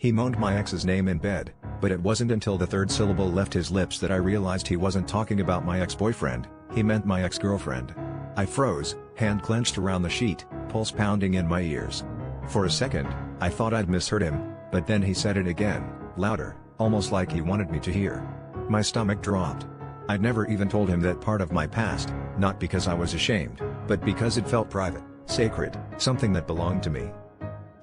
He moaned my ex's name in bed, but it wasn't until the third syllable left his lips that I realized he wasn't talking about my ex-boyfriend, he meant my ex-girlfriend. I froze, hand clenched around the sheet, pulse pounding in my ears. For a second, I thought I'd misheard him, but then he said it again, louder, almost like he wanted me to hear. My stomach dropped. I'd never even told him that part of my past, not because I was ashamed, but because it felt private, sacred, something that belonged to me.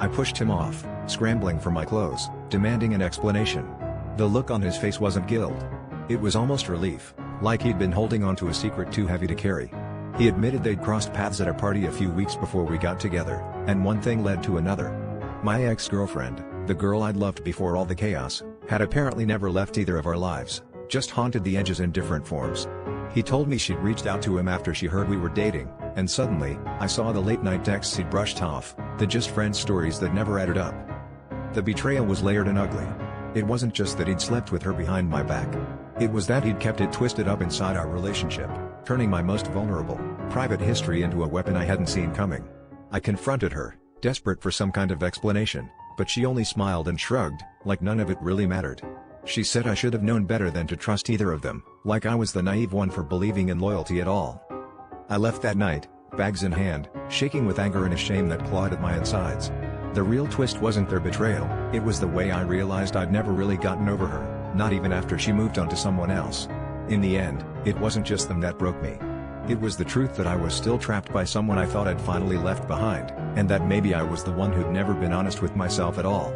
I pushed him off, scrambling for my clothes, demanding an explanation. The look on his face wasn't guilt. It was almost relief, like he'd been holding on to a secret too heavy to carry. He admitted they'd crossed paths at a party a few weeks before we got together, and one thing led to another. My ex-girlfriend, the girl I'd loved before all the chaos, had apparently never left either of our lives, just haunted the edges in different forms. He told me she'd reached out to him after she heard we were dating, and suddenly, I saw the late-night texts he'd brushed off, the just friends stories that never added up. The betrayal was layered and ugly. It wasn't just that he'd slept with her behind my back. It was that he'd kept it twisted up inside our relationship, turning my most vulnerable, private history into a weapon I hadn't seen coming. I confronted her, desperate for some kind of explanation, but she only smiled and shrugged, like none of it really mattered. She said I should have known better than to trust either of them, like I was the naive one for believing in loyalty at all. I left that night, bags in hand, shaking with anger and a shame that clawed at my insides. The real twist wasn't their betrayal, it was the way I realized I'd never really gotten over her, not even after she moved on to someone else. In the end, it wasn't just them that broke me. It was the truth that I was still trapped by someone I thought I'd finally left behind, and that maybe I was the one who'd never been honest with myself at all.